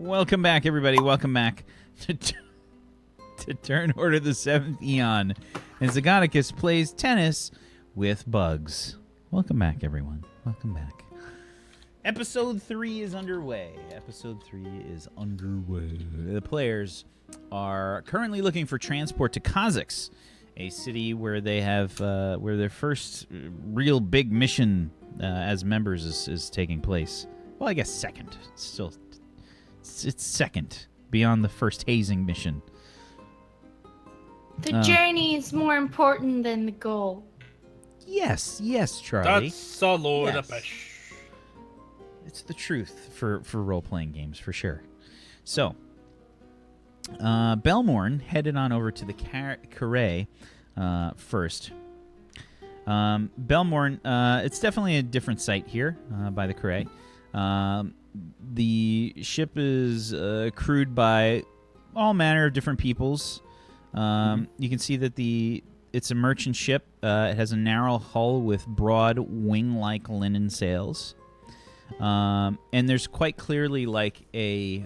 Welcome back, everybody. Welcome back to Turn Order the Seventh Eon. And Zagonicus plays tennis with bugs. Welcome back, everyone. Welcome back. Episode 3 is underway. The players are currently looking for transport to Khazix, a city where they have where their first real big mission as members is taking place. Well, I guess second. It's second beyond the first hazing mission. The journey is more important than the goal. Yes, Charlie. That's a load of Yes. fish. It's the truth for role-playing games, for sure. So, Belmorn headed on over to the Carré first. Belmorn, it's definitely a different site here by the Carré. The ship is crewed by all manner of different peoples. You can see that it's a merchant ship. It has a narrow hull with broad wing-like linen sails. And there's quite clearly like a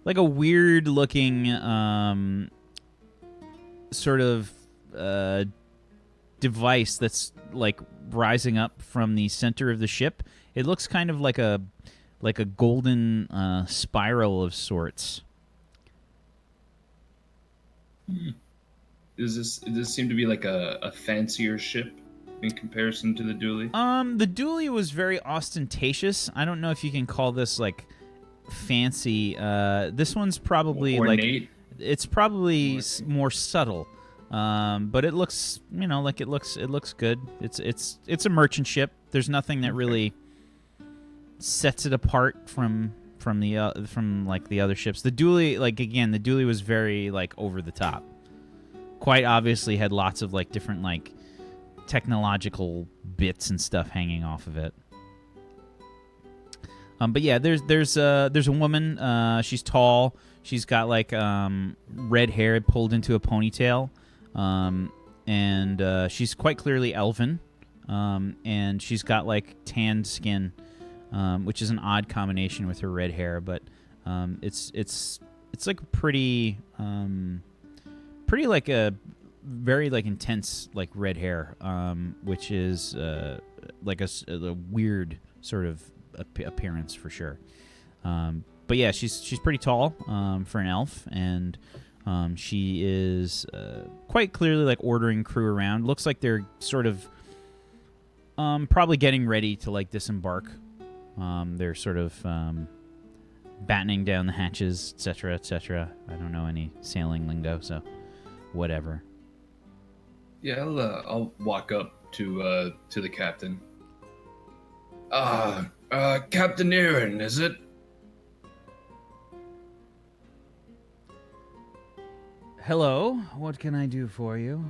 weird-looking sort of device that's like rising up from the center of the ship. It looks kind of like a golden spiral of sorts. Does this seem to be like a fancier ship in comparison to the Dually? The Dually was very ostentatious. I don't know if you can call this like fancy. This one's probably ornate? It's probably more subtle. But it looks, it looks good. It's a merchant ship. There's nothing that really sets it apart from the other ships. The Dually, the Dually was very over the top. Quite obviously had lots of different technological bits and stuff hanging off of it. But yeah, there's a woman. She's tall. She's got red hair pulled into a ponytail, and she's quite clearly elven. And she's got tanned skin, which is an odd combination with her red hair. But it's pretty a very intense red hair, which is a weird sort of appearance for sure. But yeah, she's pretty tall for an elf, and she is quite clearly ordering crew around. Looks like they're sort of probably getting ready to disembark. They're sort of battening down the hatches, etc., etc. I don't know any sailing lingo, so whatever. Yeah, I'll walk up to the captain. Captain Aaron, is it? Hello, what can I do for you?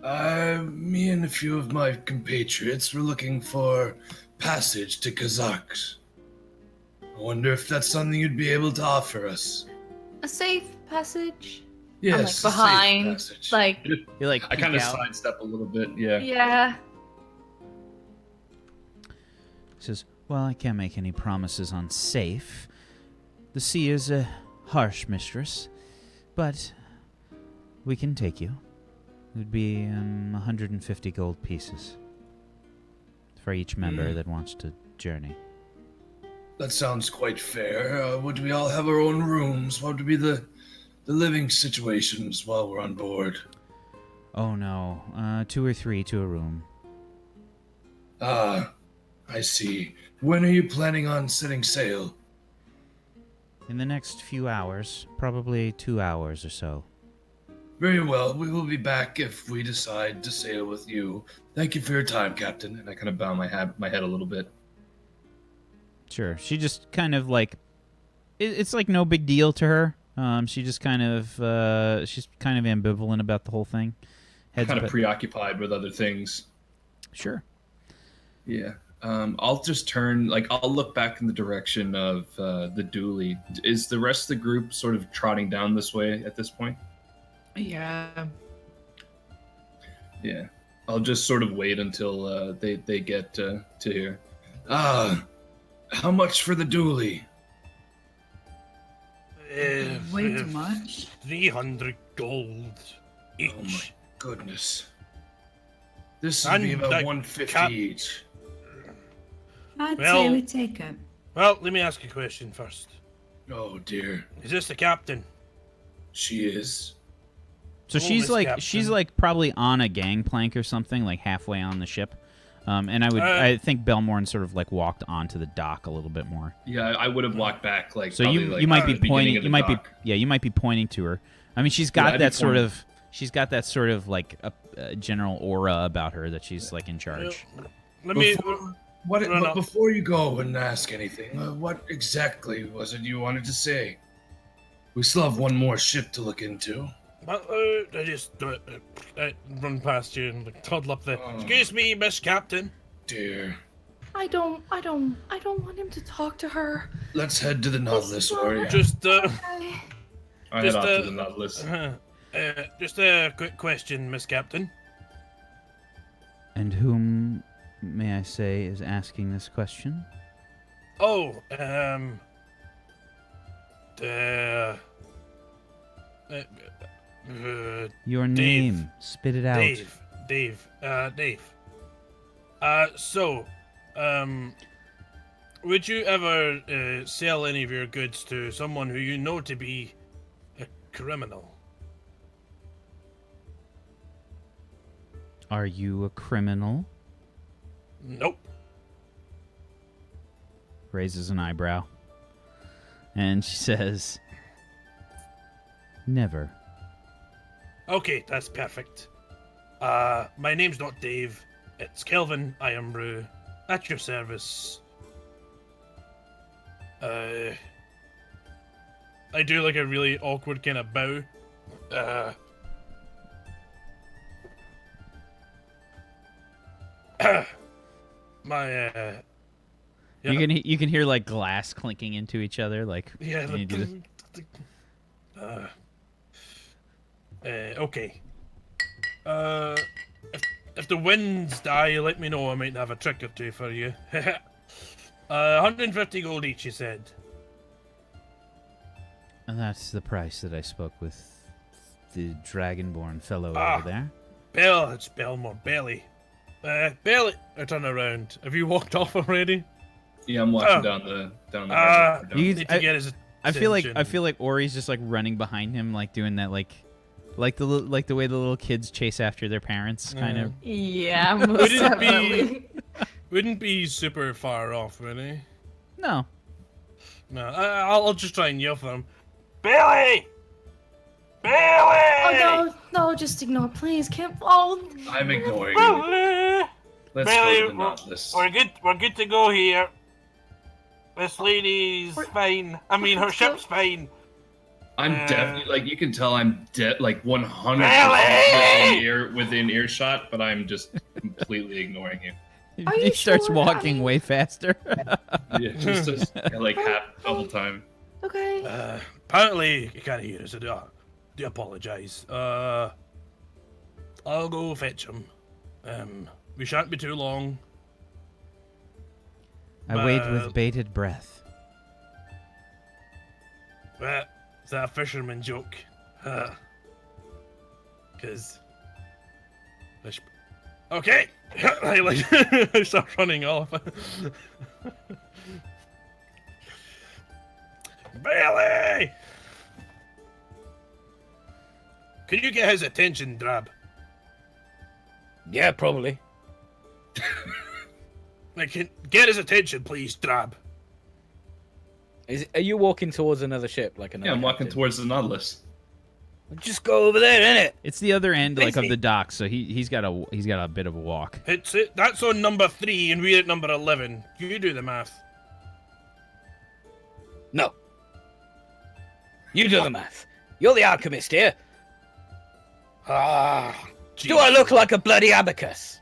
Me and a few of my compatriots were looking for passage to Kazakhs. I wonder if that's something you'd be able to offer us. A safe passage? Yes, I'm, behind, a safe passage. You I kind of sidestep a little bit, yeah. Yeah. He says, well, I can't make any promises on safe. The sea is a harsh mistress, but we can take you. It would be 150 gold pieces for each member that wants to journey. That sounds quite fair. Would we all have our own rooms? What would be the living situations while we're on board? Oh no, 2 or 3 to a room. I see. When are you planning on setting sail? In the next few hours, probably 2 hours or so. Very well. We will be back if we decide to sail with you. Thank you for your time, Captain. And I kind of bow my head a little bit. Sure. She just kind of it's no big deal to her. She just kind of she's kind of ambivalent about the whole thing. Kind of preoccupied with other things. Sure. Yeah. I'll just turn, I'll look back in the direction of the Dually. Is the rest of the group sort of trotting down this way at this point? Yeah. Yeah. I'll just sort of wait until they get to here. How much for the Dually? Way too much. 300 gold each. Oh my goodness. This would And be about that 150 cat- each. I'd Well- say we take it. Well, let me ask you a question first. Oh dear. Is this the captain? She is. So Oh, she's Miss like Captain. she's like probably on a gangplank or something, like halfway on the ship. And I think Belmorn sort of like walked onto the dock a little bit more. Yeah, I would have walked back like. So probably, you like, you might at be the beginning pointing. of You the might dock. be you might be pointing to her. I mean, she's got I'd be that sort pointing. of she's got that sort of like a general aura about her that she's like in charge. Let me. What, No, no. but before you go and ask anything, what exactly was it you wanted to say? We still have one more ship to look into. I just run past you and like, toddle up there. Excuse me, Miss Captain. Dear. I don't want him to talk to her. Let's head to the Nautilus, warrior. Just Okay. I head Just, off to uh, the Nautilus. just a quick question, Miss Captain. And whom, may I say, is asking this question? Oh, Your Dave. name. Spit it out. Dave. So, would you ever sell any of your goods to someone who you know to be a criminal? Are you a criminal? Nope. Raises an eyebrow. And she says, never. Okay, that's perfect. My name's not Dave. It's Kelvin Ironbrew. At your service. I do like a really awkward kind of bow. My yeah. You can hear like glass clinking into each other, like Yeah. when you do this. Okay. If the winds die, let me know. I might have a trick or two for you. 150 gold each, you said. And that's the price that I spoke with the dragonborn fellow Ah. over there. It's Belmore. Bailey. Bailey, turn around. Have you walked off already? Yeah, I'm walking Oh. down the. You- Need to get his I feel attention. like Ori's just like running behind him, like doing that, like the way the little kids chase after their parents, kind of. Yeah, most Would it definitely. Wouldn't be super far off, really. No, No, I'll just try and yell for him. Bailey! Bailey! Oh no, just ignore, please. Can't. Oh, I'm ignoring you. Bailey! Let's Bailey, go to the Nautilus. We're good to go here. This lady's We're- fine. I mean, her ship's fine. I'm Uh, definitely like you can tell I'm like 100% Really? within earshot, but I'm just completely ignoring you. Are he you starts sure? walking I mean- way faster. Yeah, just like half double time. okay. Apparently, you can't hear us. I do apologise. I'll go fetch him. We shan't be too long. I wait with bated breath. Is that a fisherman joke? Because. Okay! I start running off. Bailey! Can you get his attention, Drab? Yeah, probably. Get his attention, please, Drab. Are you walking towards another ship, like another? Yeah, I'm walking captain? towards the Nautilus. Just go over there, innit? It's the other end, like of Busy. the dock, so he's got a bit of a walk. That's on number 3, and we're at number 11. You do the math. No. You do the math. You're the alchemist here. Do I look like a bloody abacus?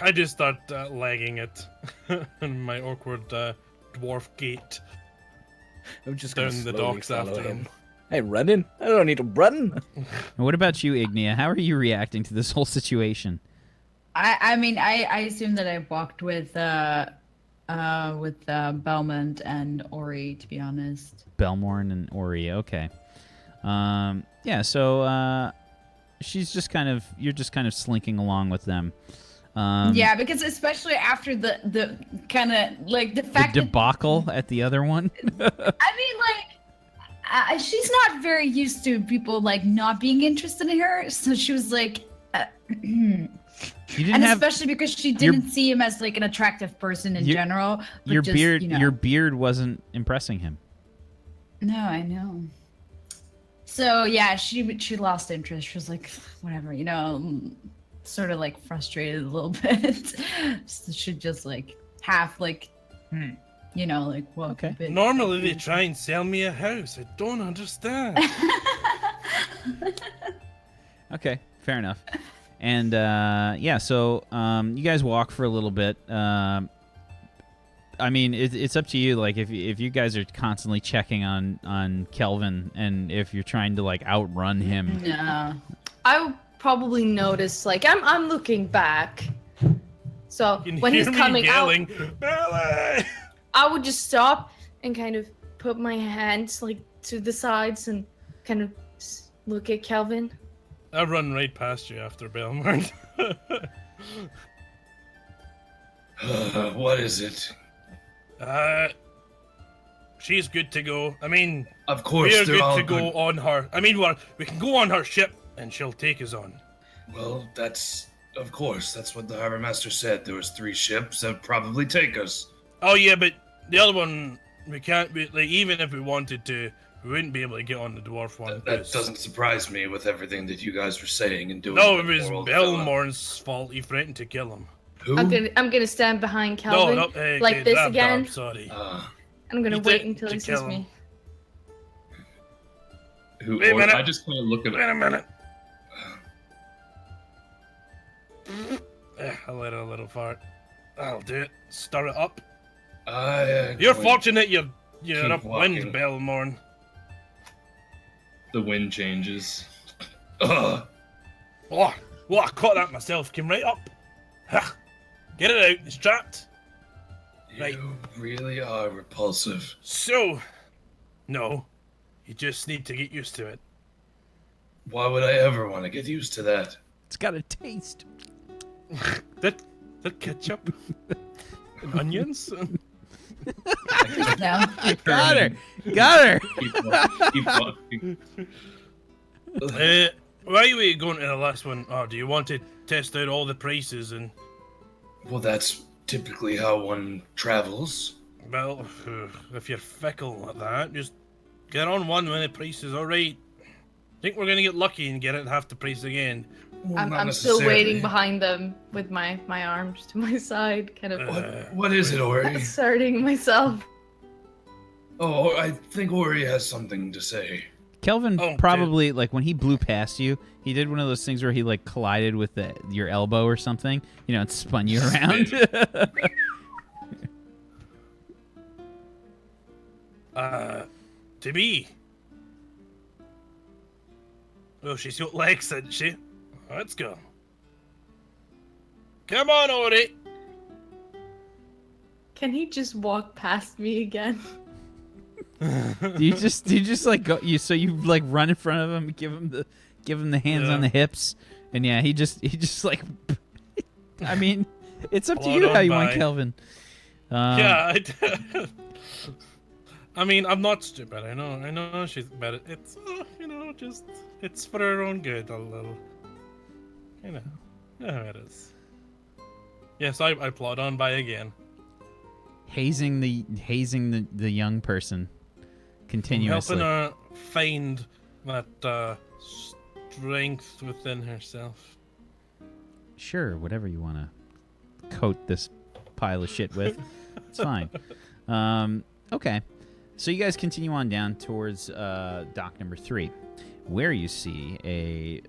I just start lagging it in my awkward dwarf gait I'm just gonna down the slowly docks follow after him. Hey, running? I don't need to run. And what about you, Ignia? How are you reacting to this whole situation? I mean, I assume that I walked with with Belmont and Ori, to be honest. Belmorn and Ori. Okay. Yeah. So she's just kind of you're just kind of slinking along with them. Yeah, because especially after the kind of like the The fact debacle at the other one. that, I mean, like she's not very used to people like not being interested in her, so she was like. You didn't And have especially because she didn't see him as like an attractive person in general. But your just, beard. you know. Your beard wasn't impressing him. No, I know. So yeah, she lost interest. She was like, whatever, you know, sort of like frustrated a little bit. So she just like half like, you know, like well. Okay. Normally they try and sell me a house. I don't understand. Okay, fair enough. And yeah, so you guys walk for a little bit. I mean, it's up to you. Like, if you guys are constantly checking on Kelvin, and if you're trying to like outrun him, No. I would probably notice, like, I'm looking back. So You can when hear he's me coming yelling, out, Billy! I would just stop and kind of put my hands like to the sides and kind of look at Kelvin. I run right past you after Belmont. What is it? She's good to go. I mean, Of course, we're they're all good to go on her. I mean, we can go on her ship and she'll take us on. Well, of course, that's what the harbor master said. There was 3 ships that would probably take us. Oh yeah, but the other one we can't. Like, even if we wanted to, we wouldn't be able to get on the dwarf one. That doesn't surprise me with everything that you guys were saying and doing. No, it to was poor old fella. Belmorn's fault. He threatened to kill him. Who? I'm gonna stand behind Kelvin No, like this again. Sorry. I'm gonna You wait did until to he kill sees me. Who? Wait a minute. I just kind of look at Wait a minute. I let out a little fart. I'll do it. Stir it up. You're fortunate you're keep upwind, walking. Belmorn. the wind changes. Ugh. Oh, I caught that myself. Came right up. Ha! Get it out. It's trapped. Right. You really are repulsive. So, no. You just need to get used to it. Why would I ever want to get used to that? it's got a taste. That ketchup and onions. No. Got her. Got her. Keep walking. Why are we going to the last one? Oh, do you want to test out all the prices and? Well, that's typically how one travels. Well, if you're fickle like that, just get on one when the price is alright. Think we're gonna get lucky and get it half the price again. Well, not I'm still necessarily. waiting behind them with my arms to my side, kind of What is it, Ori? asserting myself. Oh, I think Ori has something to say. Kelvin Oh, probably like when he blew past you, he did one of those things where he like collided with your elbow or something, you know, and spun you around. To me. Oh, she's got legs, hasn't she? Let's go. Come on, Ori. Can he just walk past me again? do you just like go so you like run in front of him, give him the hands on the hips, and yeah, he just like I mean, it's up to Plod you how on you want by. Kelvin. Yeah, I mean, I'm not stupid. I know she's bad. It's just it's for her own good. A little, yeah, it is. Yes, I plod on by again. hazing the young person continuously. Helping her find that strength within herself. Sure, whatever you want to coat this pile of shit with, it's fine. Okay, so you guys continue on down towards dock number 3, where you see a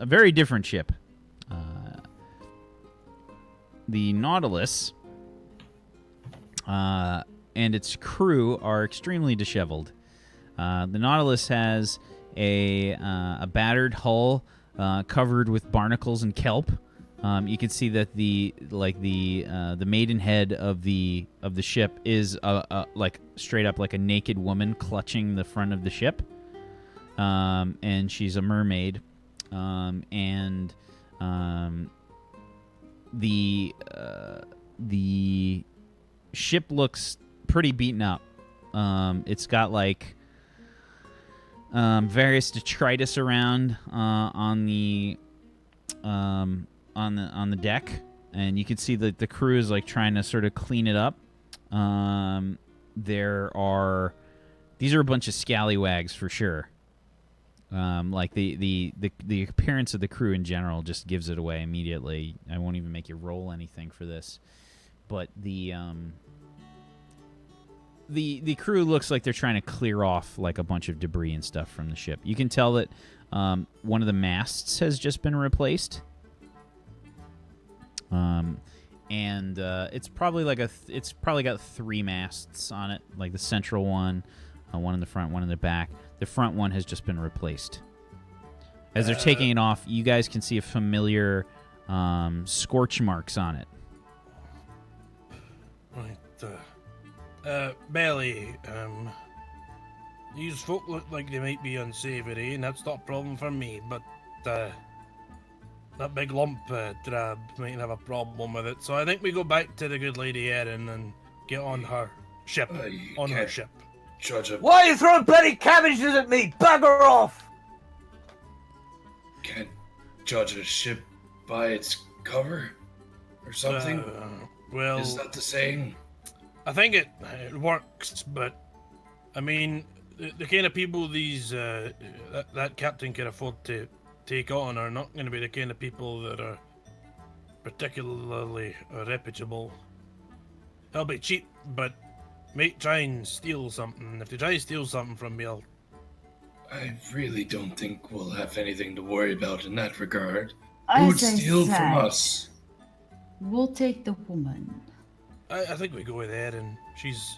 very different ship. The Nautilus and its crew are extremely disheveled. The Nautilus has a battered hull covered with barnacles and kelp. You can see that the maidenhead of the ship is like straight up like a naked woman clutching the front of the ship, and she's a mermaid, and the ship looks pretty beaten up. It's got like various detritus around on the deck, and you can see that the crew is like trying to sort of clean it up. These are a bunch of scallywags for sure. Like the appearance of the crew in general just gives it away immediately. I won't even make you roll anything for this, but the crew looks like they're trying to clear off like a bunch of debris and stuff from the ship. You can tell that one of the masts has just been replaced. And it's probably like it's probably got 3 masts on it, like the central one, one in the front, one in the back. The front one has just been replaced. As they're taking it off, you guys can see a familiar scorch marks on it. Right. Belly, these folk look like they might be unsavory, and that's not a problem for me, but that big lump drab might have a problem with it. So I think we go back to the good lady Erin and get on her ship. Her ship. Judge a, Why are you throwing bloody cabbages at me? Bugger off! can't judge a ship by its cover or something. Well, is that the saying? I think it works, but I mean, the kind of people that captain can afford to take on are not going to be the kind of people that are particularly reputable. They'll be cheap, but might try and steal something. If they try and steal something from me, I really don't think we'll have anything to worry about in that regard. As Who would I steal from said, us? We'll take the woman. I think we go with Erin. She's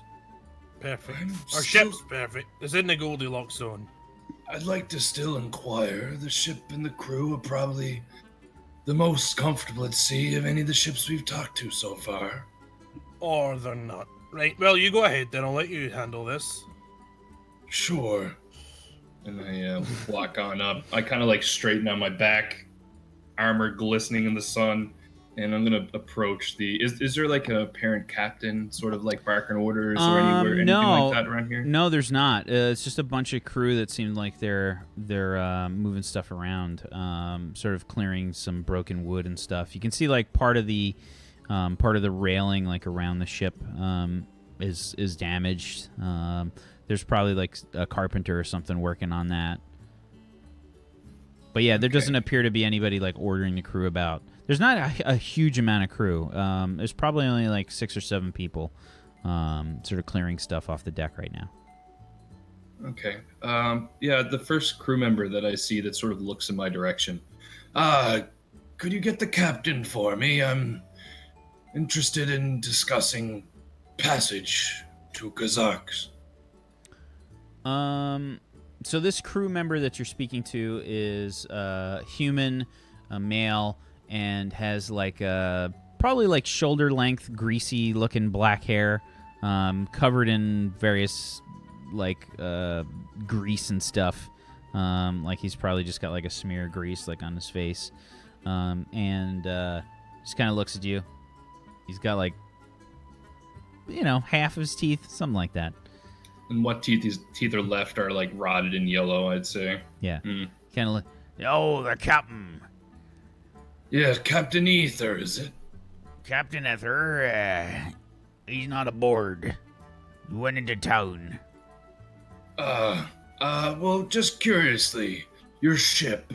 perfect. I'm Our still- ship's perfect. It's in the Goldilocks zone. I'd like to still inquire. The ship and the crew are probably the most comfortable at sea of any of the ships we've talked to so far. Or they're not. Right, well, you go ahead then. I'll let you handle this. Sure. And I walk on up. I kind of like straighten out my back, armor glistening in the sun, and I'm gonna approach the. Is there like a parent captain, sort of like barking orders or anywhere, anything like that around here? No, there's not. It's just a bunch of crew that seemed like they're moving stuff around, sort of clearing some broken wood and stuff. You can see like part of the railing like around the ship is damaged. There's probably like a carpenter or something working on that. But yeah, there doesn't appear to be anybody like ordering the crew about. There's not a huge amount of crew. There's probably only like 6 or 7 people sort of clearing stuff off the deck right now. Okay. Yeah, the first crew member that I see that sort of looks in my direction. Could you get the captain for me? I'm interested in discussing passage to Kazakhs. So this crew member that you're speaking to is human, a male, and has like probably like shoulder length, greasy looking black hair, covered in various like grease and stuff. Like he's probably just got like a smear of grease like on his face, and just kind of looks at you. He's got like, half of his teeth, something like that. And what teeth are left are like rotted and yellow, I'd say. Yeah. Kind of like, oh, the captain. Yeah, Captain Ether, is it? Captain Ether, he's not aboard. He went into town. Well, just curiously, your ship,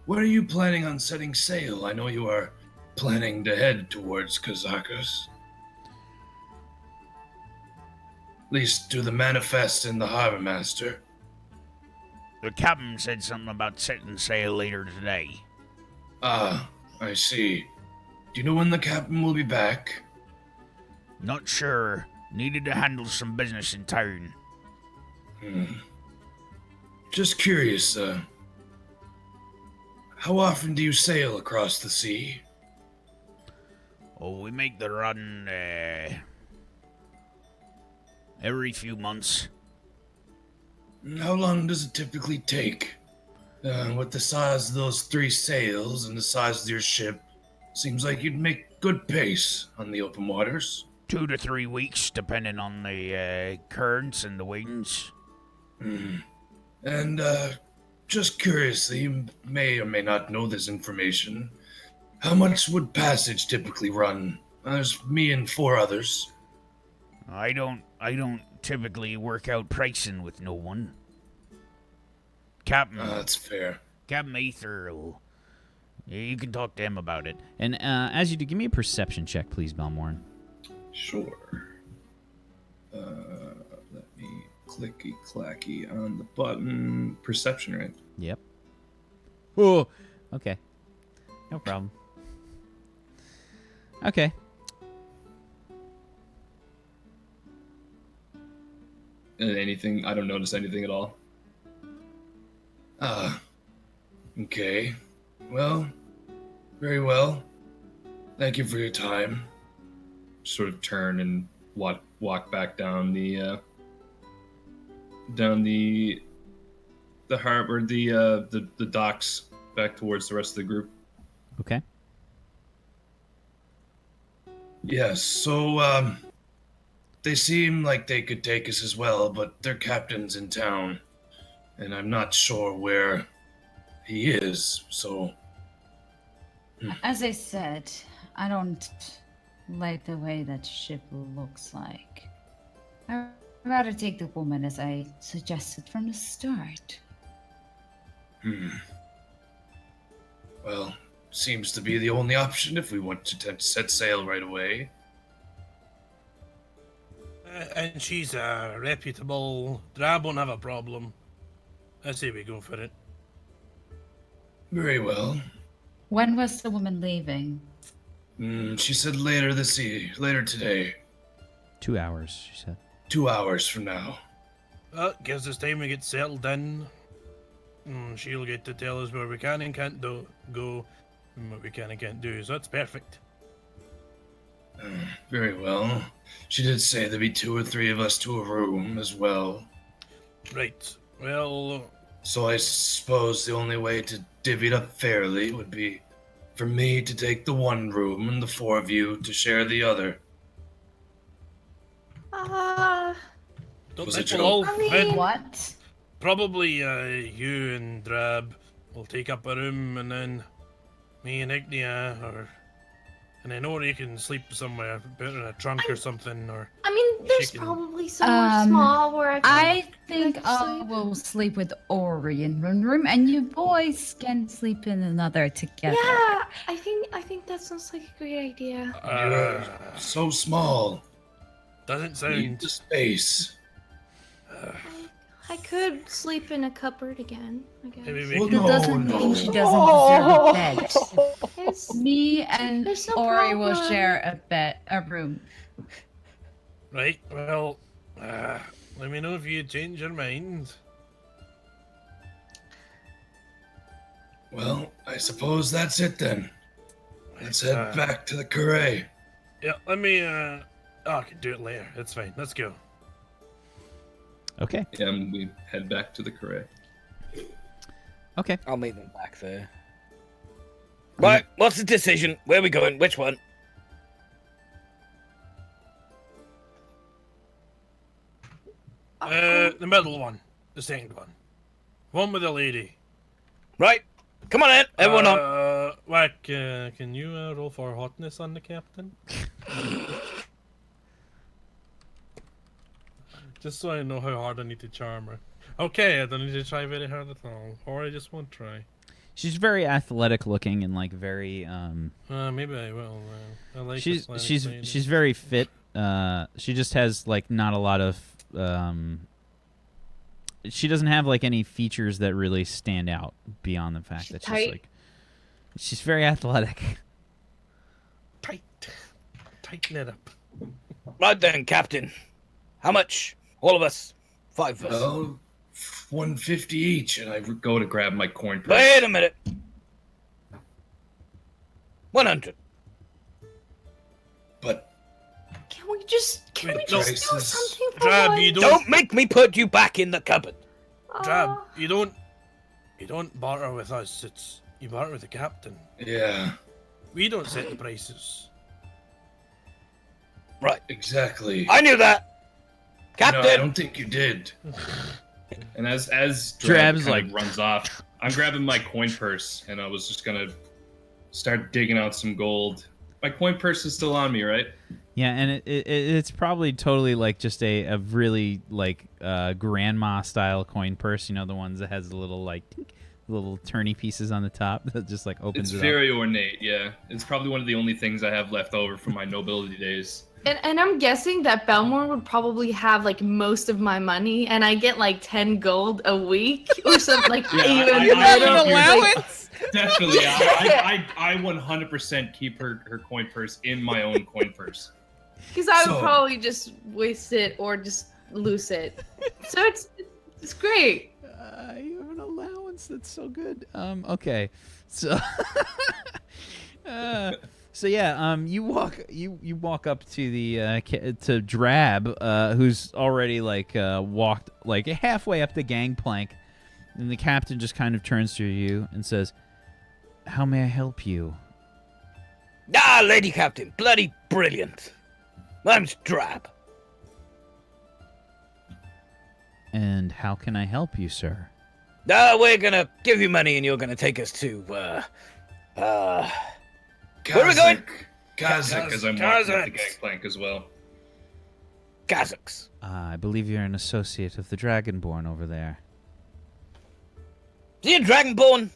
where are you planning on setting sail? I know you are planning to head towards Kazakhs. At least to the manifest in the Harbor Master. The captain said something about setting sail later today. I see. Do you know when the captain will be back? Not sure. Needed to handle some business in town. Just curious, how often do you sail across the sea? Oh, we make the run every few months. How long does it typically take? With the size of those 3 sails and the size of your ship, seems like you'd make good pace on the open waters. 2 to 3 weeks, depending on the currents and the winds. And, just curiously, you may or may not know this information. How much would passage typically run? There's me and 4 others. I don't typically work out pricing with no one. Captain That's fair. Captain Aether, you can talk to him about it. And as you do, give me a perception check, please, Belmorn. Sure. Let me clicky clacky on the button. Perception, right? Yep. Oh, okay. No problem. Okay. Anything? I don't notice anything at all. Okay. Well, very well. Thank you for your time. Sort of turn and walk back down the harbor, the docks, back towards the rest of the group. Okay. Yes, so, they seem like they could take us as well, but their captain's in town, and I'm not sure where he is, so... As I said, I don't like the way that ship looks like. I'd rather take the woman as I suggested from the start. Well, seems to be the only option if we want to set sail right away. And she's reputable. Drab won't have a problem. I say we go for it. Very well. When was the woman leaving? She said later today. 2 hours, she said. 2 hours from now. Well, gives us time to get settled in. She'll get to tell us where we can and can't go, and what we can and can't do. So that's perfect. Very well. She did say there'd be 2 or 3 of us to a room as well. Right. Well, So I suppose the only way to divvy it up fairly would be for me to take the one room and the 4 of you to share the other. don't Was a think we'll all joke. I mean- fit. What? Probably you and Drab will take up a room, and then me and Ignia, and then Ori can sleep somewhere, put in a trunk or something, or I mean, there's Chicken. probably somewhere small where I can. I think Like I sleep. will sleep with Ori in one room, and you boys can sleep in another together. Yeah, I think that sounds like a great idea. You're so small. doesn't Need sound. the space. I could sleep in a cupboard again, I Maybe guess. we Well, can. That doesn't no. mean she doesn't deserve a bed. It's- Me and There's no Ori will problem. share a room. Right. Well, let me know if you change your mind. Well, I suppose that's it then. Let's head back to the Curray. Yeah. Let me. I can do it later. It's fine. Let's go. Okay. And we head back to the Corée. Okay. I'll meet them back there. Right, what's the decision? Where are we going? Which one? The middle one. The second one. One with the lady. Right, come on in, everyone on. Wack, can you roll for hotness on the captain? Just so I know how hard I need to charm her. Okay, I don't need to try very hard at all. Or I just won't try. She's very athletic looking and like very Maybe I will. I like she's athletic ladies. she's very fit. She just has like not a lot of she doesn't have like any features that really stand out beyond the fact that she's tight. like she's very athletic. Tighten it up. Right then, Captain. How much? All of us. 5 of us. Well, 150 each, and I Go to grab my coin purse. Wait a minute. 100. Can Wait, we no. just do something for Drab, once? you Don't make me put you back in the cupboard. Drab, Uh, you don't barter with us. You barter with the captain. Yeah, We don't set the prices. Right. exactly. I knew that. No, I Captain. don't think you did. And as Drab's Drab kind like- of runs off, I'm grabbing my coin purse, and I was just gonna start digging out some gold. My coin purse is still on me, right? Yeah, and it's probably totally like just a really like grandma style coin purse. You know, the ones that has the little like little turny pieces on the top that just like opens It's it very ornate, yeah. It's probably one of the only things I have left over from my nobility days. and I'm guessing that Belmore would probably have like most of my money, and I get like 10 gold a week or something like Yeah, even I- better. have an Like, allowance? Definitely, I 100% keep her coin purse in my own coin purse. Because I would So- probably just waste it or just lose it. So it's great. You have an allowance. That's so good. Okay, so so yeah, you walk up to the to Drab, who's already like walked like halfway up the gangplank, and the captain just kind of turns to you and says, "How may I help you?" Ah, Lady Captain, bloody brilliant. I'm Drab. And how can I help you, sir? We're gonna give you money and you're gonna take us to, where are we going? Kazakh. Because I'm walking up the Kazakhs. gangplank as well. Kazakhs. I believe you're an associate of the Dragonborn over there. See you, Dragonborn?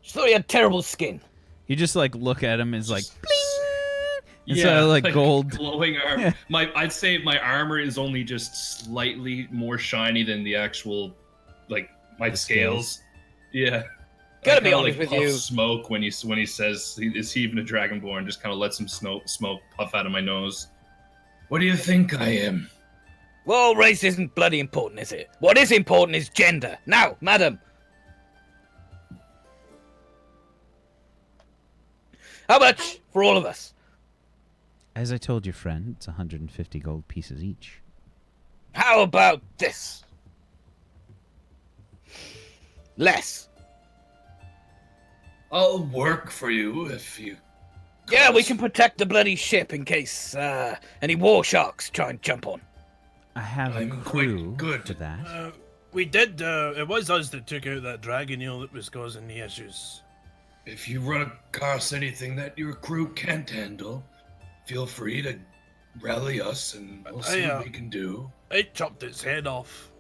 Just thought you had terrible skin. You just like look at him, it's like bling! It's Yeah, like gold. glowing armor. Yeah. I'd say my armor is only just slightly more shiny than the actual, like my The scales. Yeah. Gotta I be kinda, honest with puff you. Smoke when he says is he even a dragonborn? Just kind of let some smoke puff out of my nose. What do you think I am? Well, race isn't bloody important, is it? What is important is gender. Now, madam. How much for all of us? As I told your friend, it's 150 gold pieces each. How about this? Less. I'll work for you if you. Yeah, we can protect the bloody ship in case any war sharks try and jump on. I have a I'm quite crew good. for that. We did. It was us that took out that dragon eel that was causing the issues. If you run across anything that your crew can't handle, feel free to rally us and we'll see what we can do. I chopped its head off.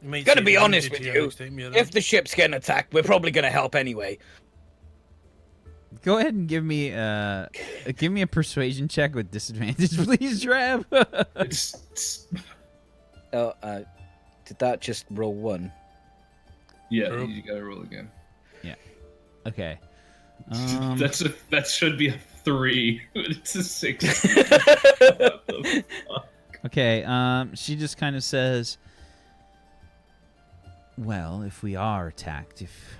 You might Gotta say be thank honest to with you you. next time you're If in. the ship's getting attacked, we're probably gonna help anyway. Go ahead and give me a persuasion check with disadvantage, please, Drab. It's Oh, did that just roll one? Yeah, True. you gotta roll again. Okay. That should be a 3. It's a 6. Okay. She just kind of says, "Well, if we are attacked, if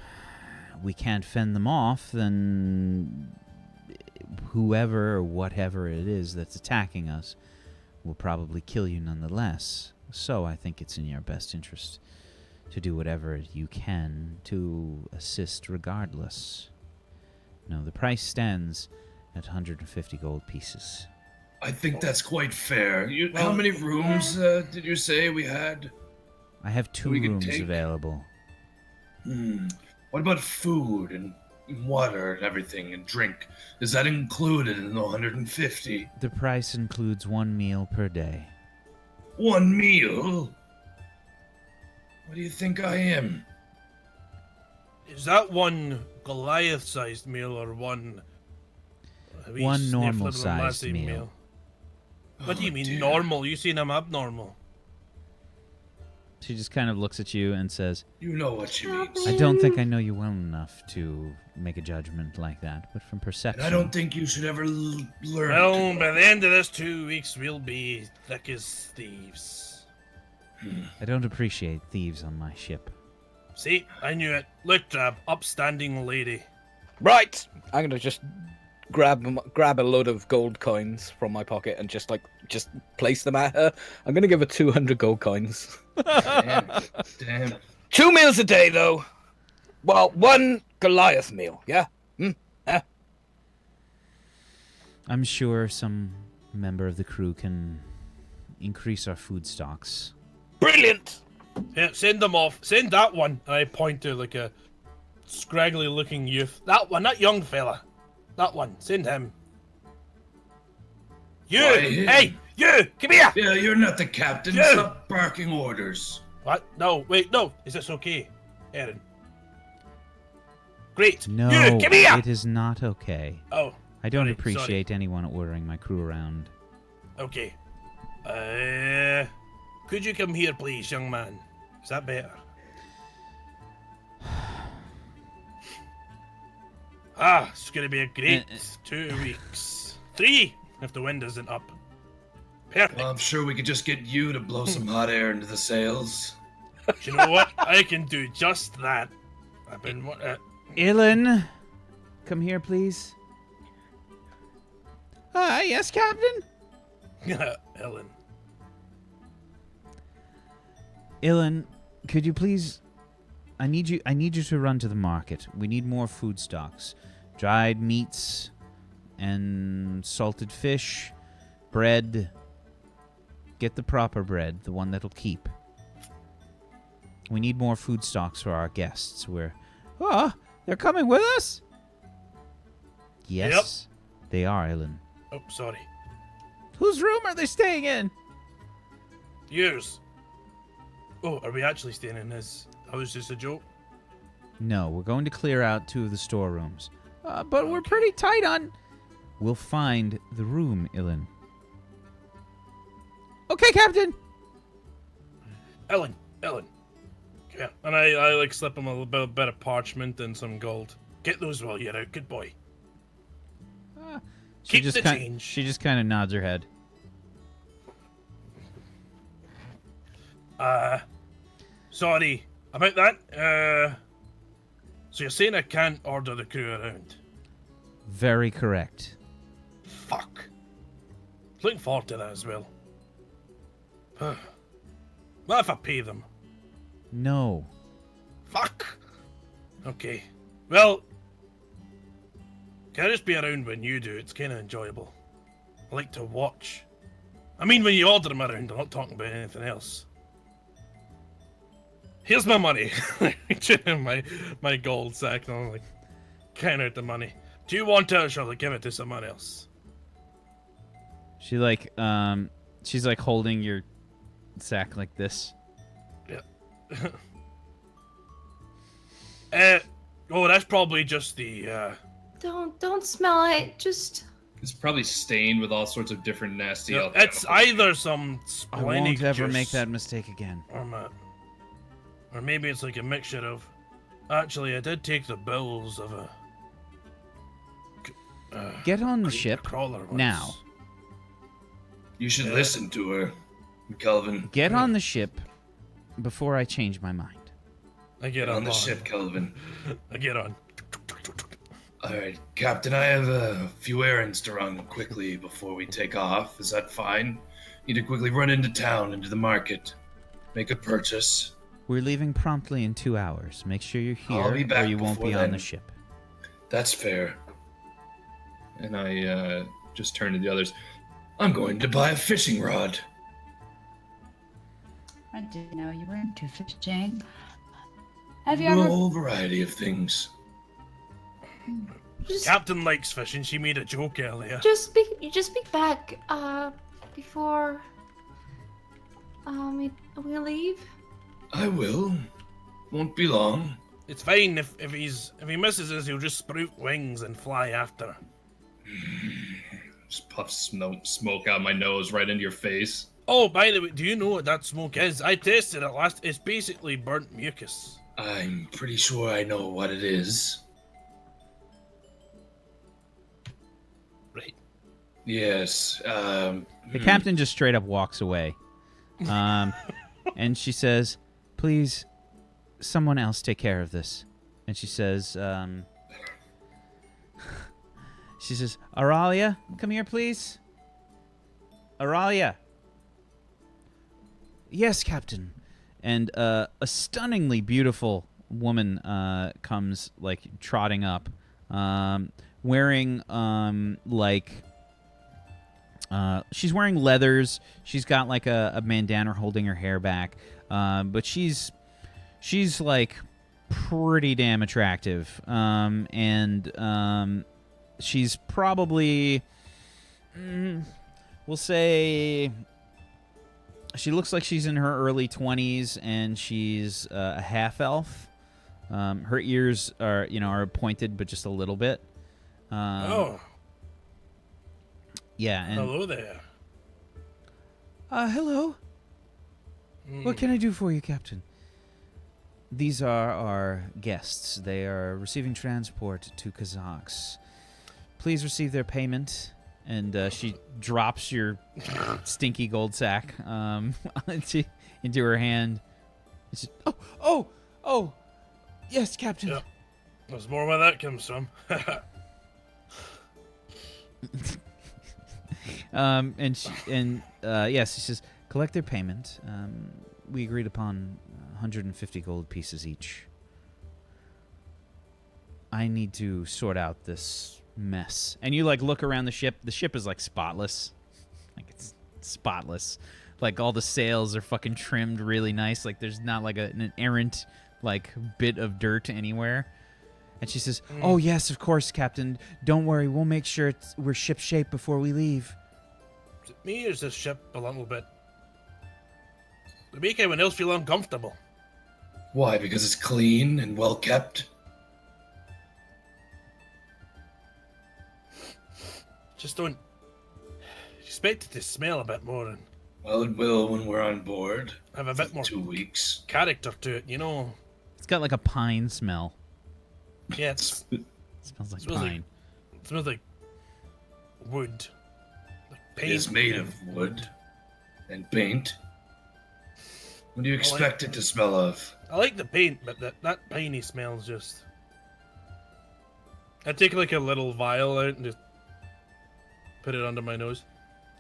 we can't fend them off, then whoever or whatever it is that's attacking us will probably kill you nonetheless. So I think it's in your best interest to do whatever you can to assist regardless. No, the price stands at 150 gold pieces. I think that's quite fair. How Well- many rooms did you say we had? I have 2 We can rooms take- available. What about food and water and everything and drink? Is that included in the 150? The price includes 1 meal per day. One meal? What do you think I am? Is that one Goliath-sized meal or one? wee One sniff little normal-sized lassie meal. What do you Oh, mean dear. normal? You seen him abnormal? She just kind of looks at you and says, You know what she means. I don't think I know you well enough to make a judgment like that, but from perception... And I don't think you should ever learn. Well, to by the end of this 2 weeks, we'll be thick as thieves. I don't appreciate thieves on my ship. See, I knew it. Look, Drab, upstanding lady. Right. I'm gonna just grab a load of gold coins from my pocket and just place them at her. I'm gonna give her 200 gold coins. Damn. 2 meals a day, though. Well, 1 Goliath meal. Yeah. I'm sure some member of the crew can increase our food stocks. Brilliant. Yeah, send them off. Send that one. And I point to like a scraggly looking youth. That one, that young fella. That one. Send him. You! Why, him? Hey! You! Come here! Yeah, you're not the captain. You! Stop barking orders. What? No, wait, no. Is this okay, Aaron? Great. No, You! Come here! it is not okay. Oh. I don't sorry, appreciate anyone ordering my crew around. Okay. Could you come here, please, young man? Is that better? It's gonna be a great 2 weeks. 3, if the wind isn't up. Perfect. Well, I'm sure we could just get you to blow some hot air into the sails. Do you know what? I can do just that. I've been... Ilan, come here, please. Yes, Captain? Ellen. Ilan, could you please... I need you to run to the market. We need more food stocks. Dried meats and salted fish, bread. Get the proper bread, the one that'll keep. We need more food stocks for our guests. They're coming with us? Yes, they are, Ilan. Oh, sorry. Whose room are they staying in? Yours. Oh, are we actually staying in this? That was just a joke. No, we're going to clear out 2 of the storerooms. But we're pretty tight on... We'll find the room, Ilan. Okay, Captain! Ellen. Yeah, and I like slip him a little bit of parchment and some gold. Get those while you're out, good boy. Keep the change. She just kind of nods her head. Sorry about that. So you're saying I can't order the crew around? Very correct. Fuck. Looking forward to that as well. What if I pay them? No. Fuck. Okay. Well, can I just be around when you do? It's kind of enjoyable. I like to watch. I mean, when you order them around, I'm not talking about anything else. Here's my money. my gold sack, and I'm like, count out the money. Do you want it, or shall I give it to someone else? She's like holding your sack like this. Yeah. That's probably just the, Don't smell it. Just... It's probably stained with all sorts of different nasty it's either some I splenic won't ever juice make that mistake again. Or maybe it's like a mixture of... Actually, I did take the bills of a... Get on the creeper ship crawler once. now. You should listen to her, Kelvin. Get on the ship before I change my mind. I get On the ship, Kelvin. I get on. All right, Captain, I have a few errands to run quickly before we take off. Is that fine? Need to quickly run into town, into the market, make a purchase. We're leaving promptly in 2 hours. Make sure you're here, I'll be back or you won't be before on then. the ship. That's fair. And I just turn to the others. I'm going to buy a fishing rod. I didn't know you were into fishing. Have you A ever... whole variety of things. Just, Captain likes fishing. She made a joke earlier. just speak back, before, we leave. I will. Won't be long. It's fine if he misses us, he'll just sprout wings and fly after. Just puff smoke out my nose right into your face. Oh, by the way, do you know what that smoke is? I tasted it last. It's basically burnt mucus. I'm pretty sure I know what it is. Right. Yes. The captain just straight up walks away. And she says, please, someone else take care of this. And she says, She says, Aralia, come here, please. Aralia. Yes, Captain. And a stunningly beautiful woman comes, like, trotting up, wearing, she's wearing leathers. She's got, like, a bandana holding her hair back. But she's like, pretty damn attractive. She's probably, we'll say, she looks like she's in her early 20s, and she's a half elf. Her ears are pointed, but just a little bit. Oh, yeah. And, hello there. hello. What can I do for you, Captain? These are our guests. They are receiving transport to Kazakhs. Please receive their payment. And she drops your stinky gold sack into her hand. She, oh, yes, Captain. Yep. There's more where that comes from. Yes, she says, collect their payment. We agreed upon 150 gold pieces each. I need to sort out this mess. And you, like, look around the ship. The ship is, like, spotless. Like, it's spotless. Like, all the sails are fucking trimmed really nice. Like, there's not, like, an errant, like, bit of dirt anywhere. And she says, oh, yes, of course, Captain. Don't worry. We'll make sure we're ship-shape before we leave. Is it me or is this ship a little bit... to make everyone else feel uncomfortable? Why? Because it's clean and well kept? Just don't expect it to smell a bit more and Well, it will when we're on board. have a bit more 2 weeks. character to it, you know? It's got, like, a pine smell. Yeah, it's, It smells like Smells like- pine. it smells like wood. Like It paint. is made of wood and paint. What do you expect it to smell of? I like the paint, but that piney smell's just... I take, like, a little vial out and just put it under my nose.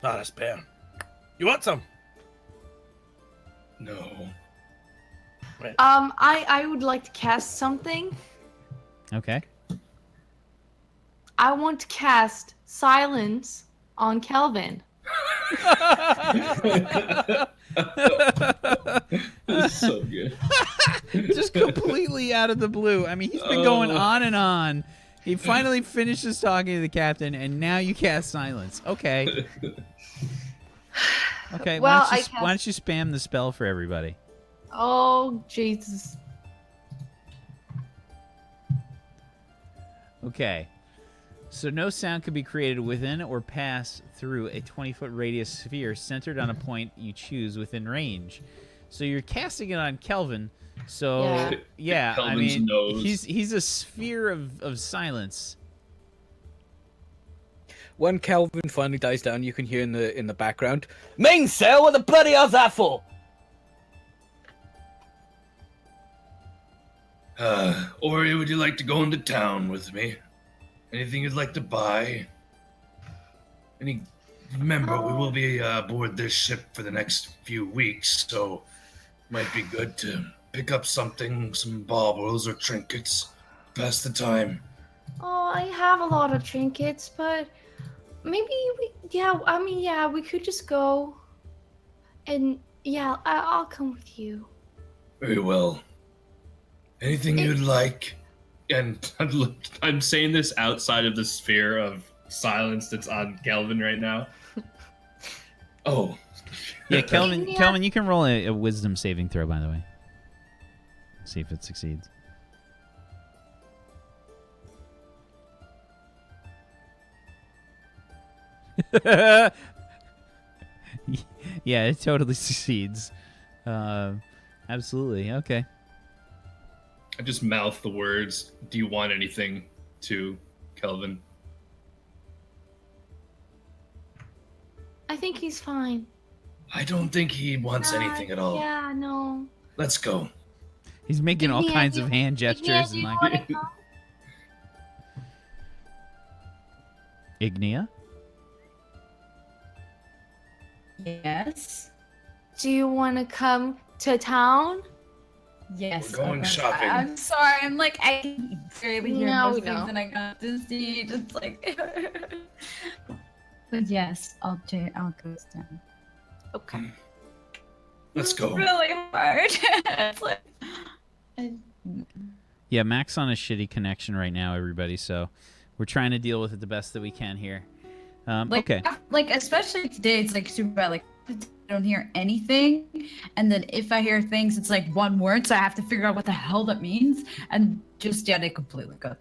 Ah, that's better. You want some? No. I would like to cast something. Okay. I want to cast silence on Kelvin. This is so good. Just completely out of the blue. I mean, he's been going on and on. He finally finishes talking to the captain, and now you cast silence. Okay. Okay, Well, why don't you spam the spell for everybody? Oh, Jesus. Okay. So no sound could be created within or pass through a 20-foot radius sphere centered on a point you choose within range. So you're casting it on Kelvin. So yeah, I Kelvin's mean, nose. he's a sphere of silence. When Calvin finally dies down, you can hear in the background, "Mainsail, what the bloody hell's that for?" Ori, would you like to go into town with me? Anything you'd like to buy? Remember, we will be aboard this ship for the next few weeks, so might be good to pick up something, some baubles or trinkets, pass the time. Oh, I have a lot of trinkets, but maybe we could just go. And yeah, I'll come with you. Very well. Anything you'd like? And I'm saying this outside of the sphere of silence that's on Kelvin right now. Oh. Yeah, Kelvin, Yeah. Kelvin, you can roll a wisdom saving throw, by the way. See if it succeeds. Yeah, it totally succeeds. Absolutely. Okay. I just mouth the words, "Do you want anything?" to Kelvin. I think he's fine. I don't think he wants anything at all. Yeah, no. Let's go. He's making all Yeah, kinds you- of hand Yeah, gestures do and you like. wanna go? Ignia? Yes. Do you want to come to town? Yes. We're going okay. shopping. I'm sorry. I'm like, I can barely hear No, most we things know. and I got dizzy. It's like. But yes, I'll go down. Okay. Let's go. Really hard. It's like, Yeah, Mac's on a shitty connection right now, everybody, so we're trying to deal with it the best that we can here. like, Okay. Like, especially today, it's like super bad. Like, I don't hear anything. And then if I hear things, it's like one word, so I have to figure out what the hell that means. And just, yeah, they completely got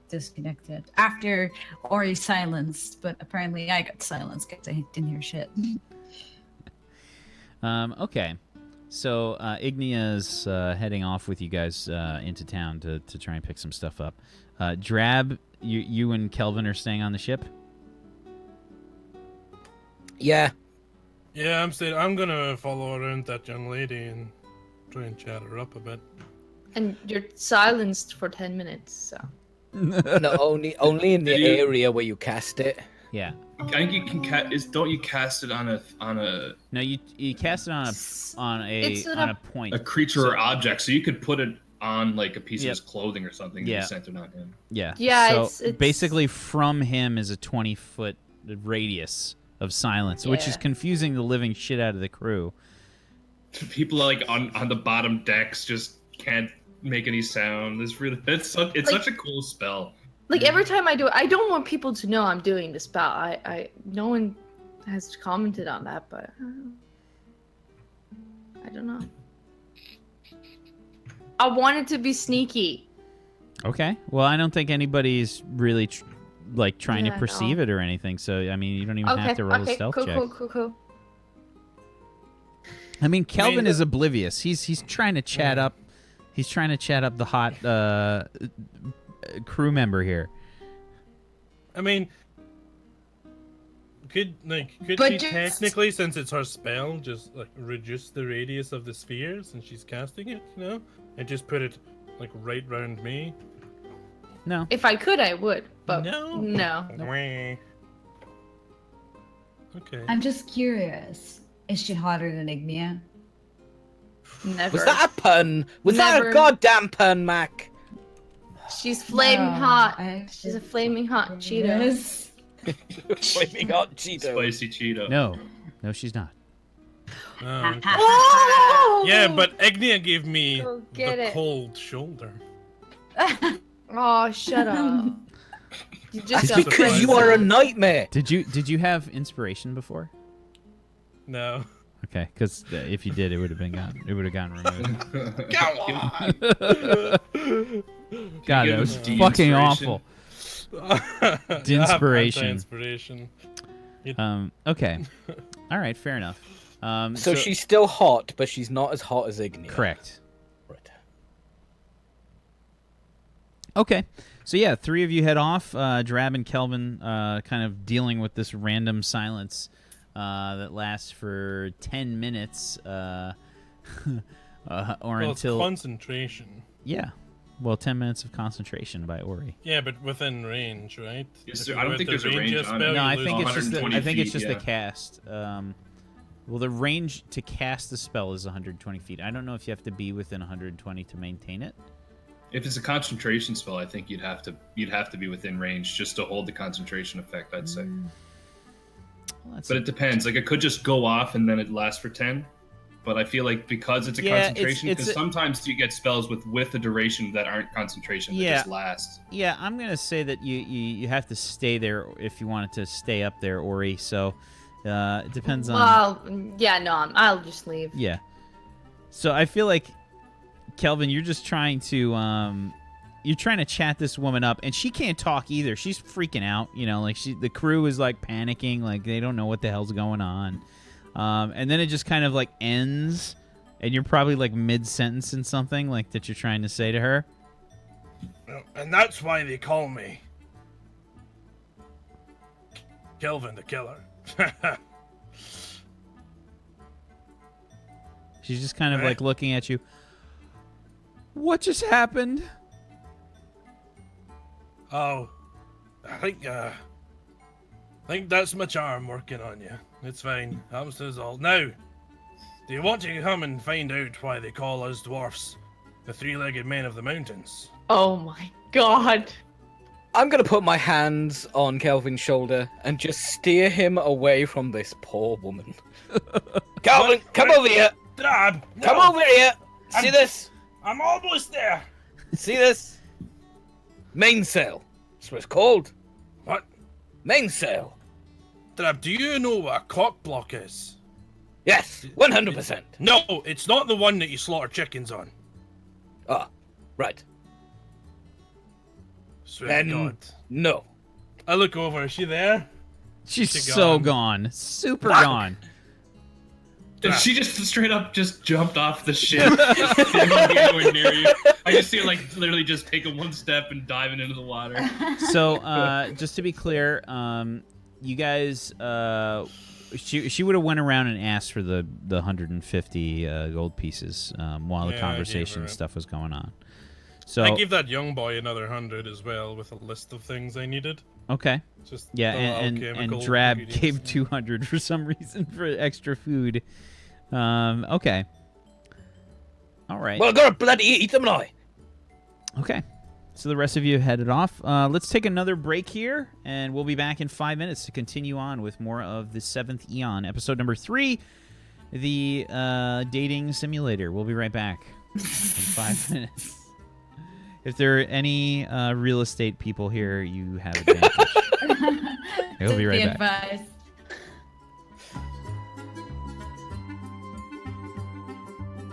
disconnected after Ori silenced, but apparently I got silenced because I didn't hear shit. Okay. So Ignia's heading off with you guys into town to try and pick some stuff up. Drab, you and Kelvin are staying on the ship? Yeah. Yeah, I'm gonna follow around that young lady and try and chat her up a bit. And you're silenced for 10 minutes, so. No, only in the Did you- area where you cast it. Yeah. I think you can don't you cast it on a No, you cast it on It's a point. a creature or object, so you could put it on like a piece Yep. of his clothing or something and Yeah. you sent it on him. Yeah. Yeah, So it's- basically, from him is a 20-foot radius of silence, which is Yeah. confusing the living shit out of the crew. People like on the bottom decks just can't make any sound. It's such a cool spell. Like every time I do it, I don't want people to know I'm doing the spell. No one has commented on that, but I don't know. I want it to be sneaky. Okay. Well, I don't think anybody's really trying Yeah, to perceive no. it or anything. So I mean, you don't even have Okay, to roll a okay, stealth cool, check. cool. I mean, Kelvin is oblivious. He's trying to chat up. He's trying to chat up the hot crew member here. I mean, could But she just- technically, since it's her spell, just like reduce the radius of the sphere since she's casting it, you know, and just put it like right round me? No. If I could, I would, but No. no. Wah. Okay. I'm just curious. Is she hotter than Ignia? Never. Was that a pun? Was that Never. a goddamn pun, Mac? She's flaming No, hot. I She's a flaming hot Cheeto. Yes. Flaming hot Cheeto. Spicy Cheeto. No, she's not. Oh, okay. Oh! Yeah, but Ignia gave me Go get the it. cold shoulder. Oh, shut up. You just It's got because flamed. you are a nightmare. Did you have inspiration before? No. Okay, because if you did, it would have gotten removed. Come on. God, give that was us fucking de-inspiration? awful. Inspiration. Inspiration. Okay. All right, fair enough. So she's still hot, but she's not as hot as Ignia. correct. Right. Okay. So yeah, three of you head off. Drab and Kelvin kind of dealing with this random silence that lasts for 10 minutes or Well, it's until concentration. yeah. Well, 10 minutes of concentration by Ori. Yeah, but within range, right? Yes, If sir. you I don't go think at there's a the range of on it. spell, No, you I lose think it's just the 120 I think it's feet, just the yeah. cast. Well, the range to cast the spell is 120 feet. I don't know if you have to be within 120 to maintain it. If it's a concentration spell, I think you'd have to be within range just to hold the concentration effect, I'd say. Well, that's But it depends. Like it could just go off and then it lasts for 10. But I feel like because it's a Yeah, concentration, it's because a- sometimes you get spells with a duration that aren't concentration that Yeah. just last. Yeah, I'm gonna say that you have to stay there if you want it to stay up there, Ori. So it depends on. Well, yeah, no, I'll just leave. Yeah. So I feel like Kelvin, you're just trying to chat this woman up, and she can't talk either. She's freaking out. You know, like the crew is like panicking, like they don't know what the hell's going on. And then it just kind of like ends, and you're probably like mid-sentence in something like that you're trying to say to her. And that's why they call me Kelvin the Killer. She's just kind of Right. like looking at you. What just happened? Oh, I think I think that's my charm working on you. It's fine. Happens to us all. Now, do you want to come and find out why they call us dwarfs the three-legged men of the mountains? Oh my god. I'm gonna put my hands on Kelvin's shoulder and just steer him away from this poor woman. Kelvin, come over here. Drab! Come no, over here. See this? I'm almost there! See this? Mainsail. That's what it's called. What? Mainsail. Drab, do you know what a cock block is? Yes, 100%. No, it's not the one that you slaughter chickens on. Ah, right. Swear Then, to God. no. I look over, is she there? She's She so gone. gone. Super Fuck. gone. And she just straight up just jumped off the ship. Didn't even get anywhere near you. I just see her like literally just taking one step and diving into the water. So, just to be clear, you guys, she would have went around and asked for the 150 gold pieces while the Yeah, I conversation gave her- stuff was going on. So, I gave that young boy another 100 as well with a list of things I needed. okay. Just Yeah, the and alchemical Drab ingredients. gave 200 for some reason for extra food. Okay. All right. Well, I gotta bloody eat them now. Okay. So the rest of you headed off. Let's take another break here, and we'll be back in 5 minutes to continue on with more of the Seventh Eon, episode number 3, the dating simulator. We'll be right back in 5 minutes. If there are any real estate people here, you have advantage. We'll be right back. Advice.